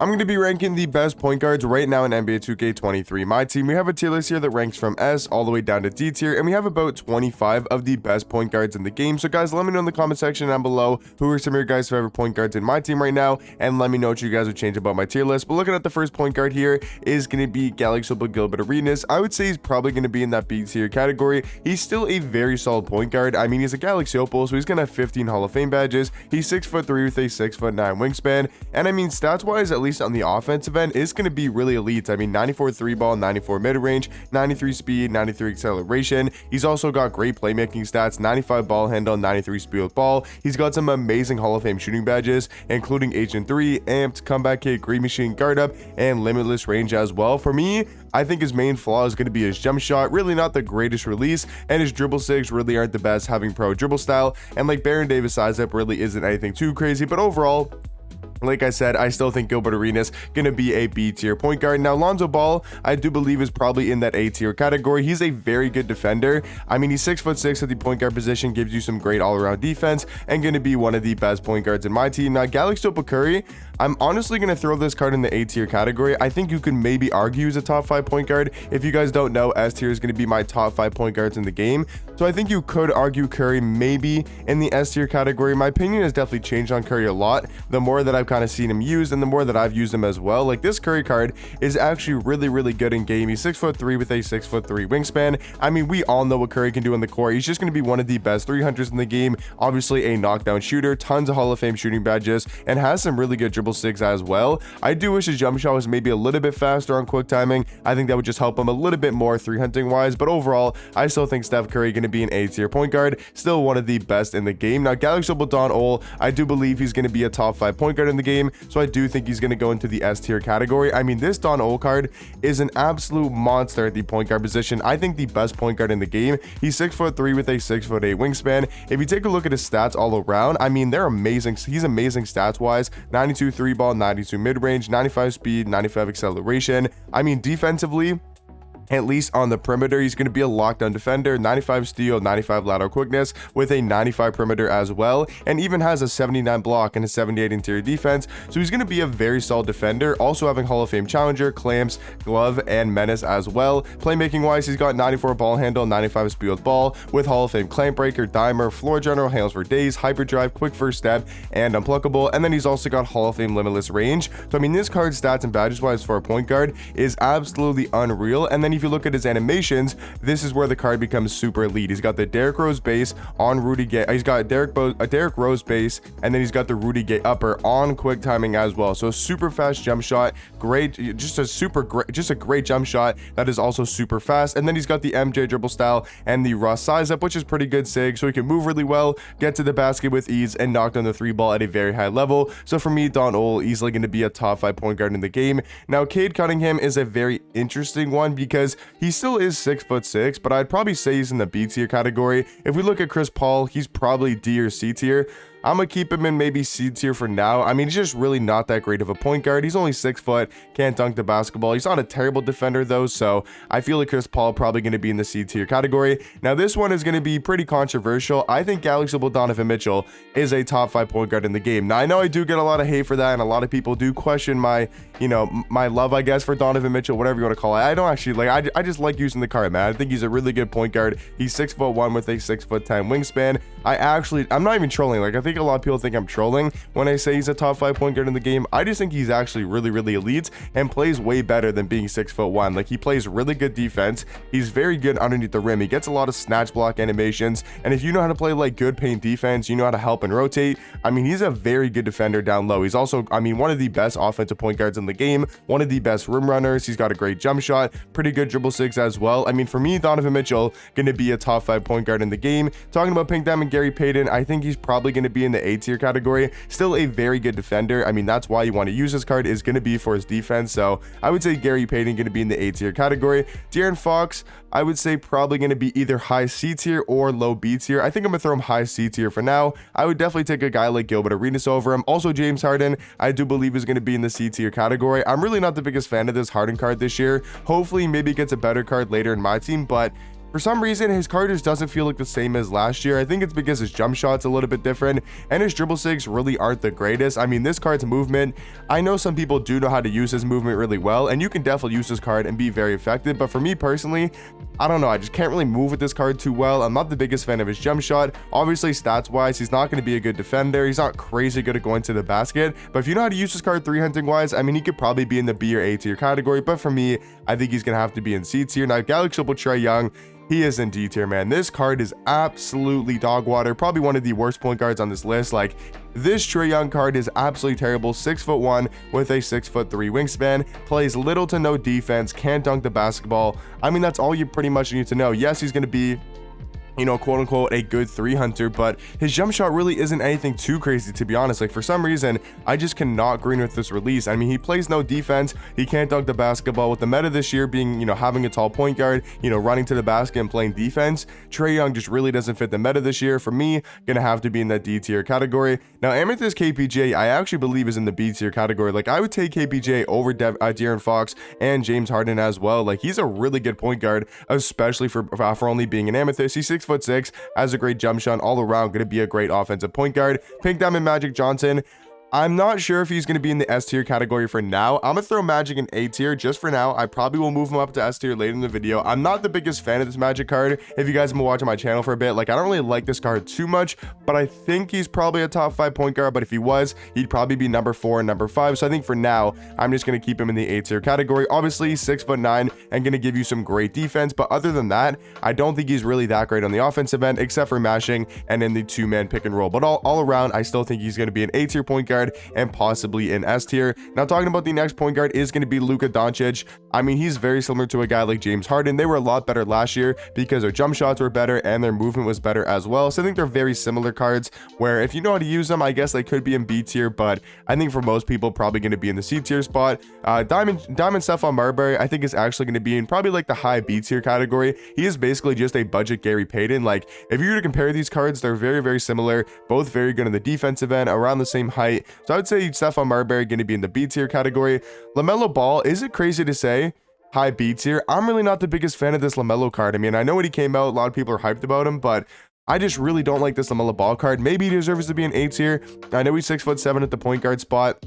I'm going to be ranking the best point guards right now in NBA 2K23. My team, we have a tier list here that ranks from S all the way down to D tier, and we have about 25 of the best point guards in the game. So guys, let me know in the comment section down below who are some of your guys' favorite point guards in my team right now, and let me know what you guys would change about my tier list. But looking at the first point guard here is going to be Galaxy Gilbert Arenas. I would say he's probably going to be in that B tier category. He's still a very solid point guard. I mean, he's a Galaxy Opal, so he's going to have 15 Hall of Fame badges. He's 6'3" with a 6'9" wingspan, and I mean, stats wise, at least on the offensive end, is going to be really elite. I mean, 94 3 ball, 94 mid-range, 93 speed, 93 acceleration. He's also got great playmaking stats, 95 ball handle, 93 speed with ball. He's got some amazing Hall of Fame shooting badges, including Agent 3, Amped, Comeback Kid, Green Machine, Guard Up, and Limitless Range as well. For me, I think his main flaw is going to be his jump shot, really not the greatest release, and his dribble sigs really aren't the best, having pro dribble style, and like Baron Davis size up really isn't anything too crazy, but overall, like I said, I still think Gilbert Arenas going to be a B tier point guard. Now, Lonzo Ball, I do believe is probably in that A tier category. He's a very good defender. I mean, he's 6'6" at the point guard position, gives you some great all-around defense, and going to be one of the best point guards in my team. Now, Galaxy Curry, I'm honestly going to throw this card in the A tier category. I think you can maybe argue he's a top 5 point guard. If you guys don't know, S tier is going to be my top 5 point guards in the game. So I think you could argue Curry maybe in the S tier category. My opinion has definitely changed on Curry a lot. The more that I've kind of seen him used, and the more that I've used him as well. Like, this Curry card is actually really good in game. He's 6'3" with a 6'3" wingspan. I mean, we all know what Curry can do on the court. He's just going to be one of the best 300s in the game. Obviously a knockdown shooter, tons of Hall of Fame shooting badges, and has some really good dribble sigs as well. I do wish his jump shot was maybe a little bit faster on quick timing. I think that would just help him a little bit more 300 wise, but overall, I still think Steph Curry going to be an A tier point guard, still one of the best in the game. Now, Galaxy Don Ol, I do believe he's going to be a top 5 point guard in the game, so I do think he's going to go into the S tier category. I mean, this Don Ol card is an absolute monster at the point guard position. I think the best point guard in the game. He's 6'3" with a 6'8" wingspan. If you take a look at his stats all around, I mean, they're amazing. He's amazing stats wise. 92 3 ball, 92 mid-range, 95 speed, 95 acceleration. I mean, defensively, at least on the perimeter, he's going to be a lockdown defender, 95 steal, 95 lateral quickness with a 95 perimeter as well, and even has a 79 block and a 78 interior defense. So he's going to be a very solid defender, also having Hall of Fame challenger, clamps, glove, and menace as well. Playmaking wise, he's got 94 ball handle, 95 speed with ball with Hall of Fame clamp breaker, dimer, floor general, handles for days, hyperdrive, quick first step, and unpluckable. And then he's also got Hall of Fame limitless range. So I mean, this card's stats and badges wise for a point guard is absolutely unreal. And then if you look at his animations, this is where the card becomes super elite. He's got the Derrick Rose base on Rudy Gay. He's got a Derrick Rose base, and then he's got the Rudy Gay upper on quick timing as well. So super fast jump shot, great, just a great jump shot that is also super fast. And then he's got the MJ dribble style and the Russ size up, which is pretty good sig. So he can move really well, get to the basket with ease, and knock down the 3 ball at a very high level. So for me, Don Ol easily going to be a top 5 point guard in the game. Now, Cade Cunningham is a very interesting one because he still is 6'6", but I'd probably say he's in the B tier category. If we look at Chris Paul, he's probably D or C tier. I'm gonna keep him in maybe C tier for now. I mean, he's just really not that great of a point guard. He's only 6 foot, can't dunk the basketball. He's not a terrible defender though, so I feel like Chris Paul probably gonna be in the C tier category. Now, this one is gonna be pretty controversial. I think Galaxy Donovan Mitchell is a top 5 point guard in the game. Now, I know I do get a lot of hate for that, and a lot of people do question my, my love, I guess, for Donovan Mitchell, whatever you want to call it. I don't actually like. I just like using the card, man. I think he's a really good point guard. He's 6'1" with a 6'10" wingspan. I'm not even trolling. Like, I think a lot of people think I'm trolling when I say he's a top 5 point guard in the game. I just think he's actually really elite and plays way better than being 6'1". Like, he plays really good defense. He's very good underneath the rim. He gets a lot of snatch block animations, and if you know how to play like good paint defense, you know how to help and rotate. I mean, he's a very good defender down low. He's also, I mean, one of the best offensive point guards in the game, one of the best rim runners. He's got a great jump shot, pretty good dribble sigs as well. I mean, for me, Donovan Mitchell going to be a top 5 point guard in the game. Talking about Pink Diamond Gary Payton, I think he's probably going to be in the A tier category. Still a very good defender. I mean, that's why you want to use this card, is going to be for his defense. So I would say Gary Payton going to be in the A tier category. De'Aaron Fox, I would say probably going to be either high C tier or low B tier. I think I'm going to throw him high C tier for now. I would definitely take a guy like Gilbert Arenas over him. Also, James Harden, I do believe is going to be in the C tier category. I'm really not the biggest fan of this Harden card this year. Hopefully, maybe he gets a better card later in my team, but For some reason, his card just doesn't feel like the same as last year. I think it's because his jump shot's a little bit different, and his dribble sigs really aren't the greatest. I mean, this card's movement, I know some people do know how to use his movement really well, and you can definitely use this card and be very effective, but for me personally, I don't know, I just can't really move with this card too well. I'm not the biggest fan of his jump shot. Obviously, stats-wise, he's not going to be a good defender. He's not crazy good at going to the basket, but if you know how to use this card 3-hunting-wise, I mean, he could probably be in the B or A tier category, but for me, I think he's going to have to be in C tier. Now, Galaxy Triple Trae Young, he is in D tier, man. This card is absolutely dog water. Probably one of the worst point guards on this list. Like, this Trae Young card is absolutely terrible. 6'1" with a 6'3" wingspan, plays little to no defense, can't dunk the basketball. I mean, that's all you pretty much need to know. Yes, he's going to be, you know, quote unquote, a good 3-hunter, but his jump shot really isn't anything too crazy, to be honest. Like, for some reason, I just cannot green with this release. I mean, he plays no defense, he can't dunk the basketball. With the meta this year being, you know, having a tall point guard, you know, running to the basket and playing defense, Trae Young just really doesn't fit the meta this year. For me, gonna have to be in that D tier category. Now, Amethyst KPJ, I actually believe is in the B tier category. Like, I would take KPJ over De'Aaron Fox and James Harden as well. Like, he's a really good point guard, especially for only being an Amethyst. He's 6'6", has a great jump shot, all around going to be a great offensive point guard. Pink Diamond Magic Johnson, I'm not sure if he's going to be in the S tier category for now. I'm going to throw Magic in A tier just for now. I probably will move him up to S tier later in the video. I'm not the biggest fan of this Magic card. If you guys have been watching my channel for a bit, like, I don't really like this card too much, but I think he's probably a top 5 point guard. But if he was, he'd probably be number 4 and number 5. So I think for now, I'm just going to keep him in the A tier category. Obviously, he's 6'9" and going to give you some great defense. But other than that, I don't think he's really that great on the offensive end, except for mashing and in the 2-man pick and roll. But all around, I still think he's going to be an A tier point guard and possibly in S tier. Now, talking about the next point guard is going to be Luka Doncic. I mean, he's very similar to a guy like James Harden. They were a lot better last year because their jump shots were better and their movement was better as well. So I think they're very similar cards where if you know how to use them, I guess they could be in B tier, but I think for most people, probably going to be in the C tier spot. Diamond Stephon Marbury, I think is actually going to be in probably like the high B tier category. He is basically just a budget Gary Payton. Like, if you were to compare these cards, they're very, very similar, both very good on the defensive end, around the same height. So I would say Stephon Marbury going to be in the B tier category. LaMelo Ball, is it crazy to say high B tier? I'm really not the biggest fan of this LaMelo card. I mean, I know when he came out, a lot of people are hyped about him, but I just really don't like this LaMelo Ball card. Maybe he deserves to be an A tier. I know he's 6'7" at the point guard spot,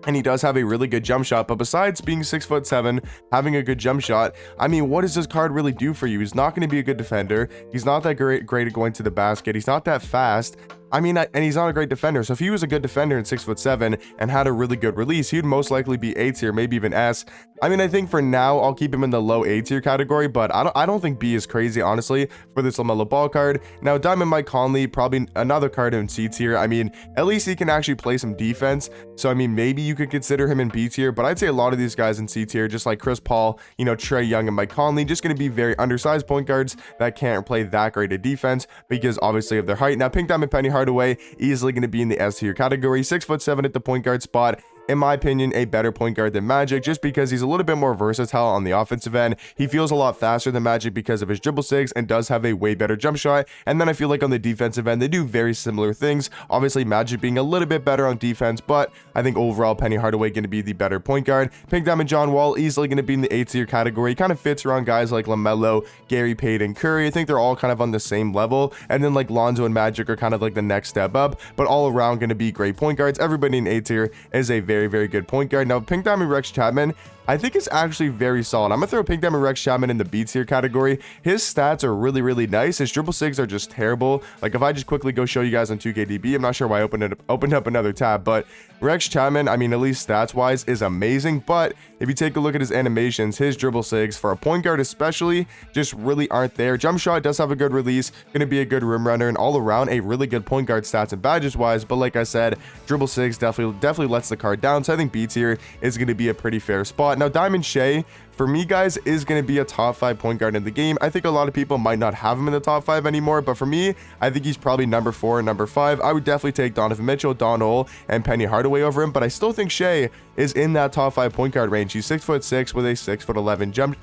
and he does have a really good jump shot, but besides being 6'7", having a good jump shot, I mean, what does this card really do for you? He's not going to be a good defender. He's not that great at going to the basket. He's not that fast. I mean, and he's not a great defender. So if he was a good defender and 6'7" and had a really good release, he'd most likely be A tier, maybe even S. I mean, I think for now, I'll keep him in the low A tier category, but I don't think B is crazy, honestly, for this LaMelo Ball card. Now, Diamond Mike Conley, probably another card in C tier. I mean, at least he can actually play some defense. So, I mean, maybe you could consider him in B tier, but I'd say a lot of these guys in C tier, just like Chris Paul, you know, Trae Young and Mike Conley, just going to be very undersized point guards that can't play that great a defense because obviously of their height. Now, Pink Diamond Penny Hardaway, easily going to be in the S tier category, 6'7" at the point guard spot. In my opinion, a better point guard than Magic, just because he's a little bit more versatile on the offensive end. He feels a lot faster than Magic because of his dribble sigs and does have a way better jump shot. And then I feel like on the defensive end, they do very similar things. Obviously, Magic being a little bit better on defense, but I think overall, Penny Hardaway going to be the better point guard. Pink Diamond John Wall, easily going to be in the A tier category. He kind of fits around guys like LaMelo, Gary Payton, Curry. I think they're all kind of on the same level. And then like Lonzo and Magic are kind of like the next step up, but all around going to be great point guards. Everybody in A tier is a very, very good point guard. Now, Pink Diamond Rex Chapman, I think it's actually very solid. I'm gonna throw Pink Diamond Rex Chapman in the B tier category. His stats are really, really nice. His dribble sigs are just terrible. Like, if I just quickly go show you guys on 2KDB, I'm not sure why I opened up another tab, but Rex Chapman, I mean, at least stats wise, is amazing. But if you take a look at his animations, his dribble sigs for a point guard especially just really aren't there. Jump shot does have a good release, gonna be a good rim runner, and all around a really good point guard stats and badges wise. But like I said, dribble sigs definitely lets the card down. So I think B tier is gonna be a pretty fair spot. Now, Diamond Shea, for me, guys, is going to be a top 5 point guard in the game. I think a lot of people might not have him in the top 5 anymore, but for me, I think he's probably number 4 and number 5. I would definitely take Donovan Mitchell, Don Ole, and Penny Hardaway over him, but I still think Shea is in that top 5 point guard range. He's 6'6" with a 6'11" jump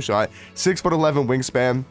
shot, 6'11" wingspan.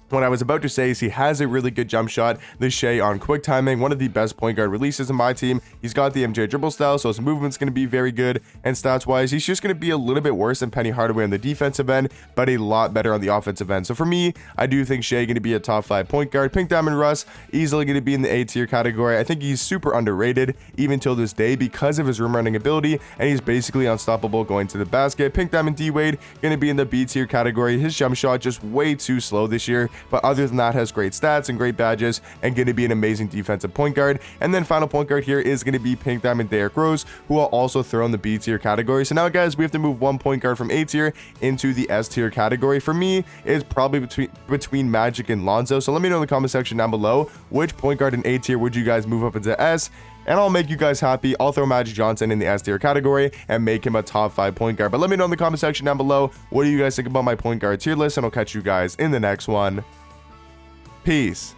What I was about to say is he has a really good jump shot. The Shea on quick timing, one of the best point guard releases in my team. He's got the MJ dribble style, so his movement's going to be very good. And stats wise, he's just going to be a little bit worse than Penny Hardaway on the defensive end, but a lot better on the offensive end. So for me, I do think Shea going to be a top 5 point guard. Pink Diamond Russ, easily going to be in the A tier category. I think he's super underrated even till this day because of his rim running ability, and he's basically unstoppable going to the basket. Pink Diamond D Wade going to be in the B tier category. His jump shot just way too slow this year, but other than that, has great stats and great badges and going to be an amazing defensive point guard. And then final point guard here is going to be Pink Diamond Derrick Rose, who I'll also throw in the B tier category. So now, guys, we have to move one point guard from A tier into the S tier category. For me, it's probably between Magic and Lonzo. So let me know in the comment section down below which point guard in A tier would you guys move up into S, and I'll make you guys happy. I'll throw Magic Johnson in the S tier category and make him a top 5 point guard. But let me know in the comment section down below what do you guys think about my point guard tier list, and I'll catch you guys in the next one. Peace.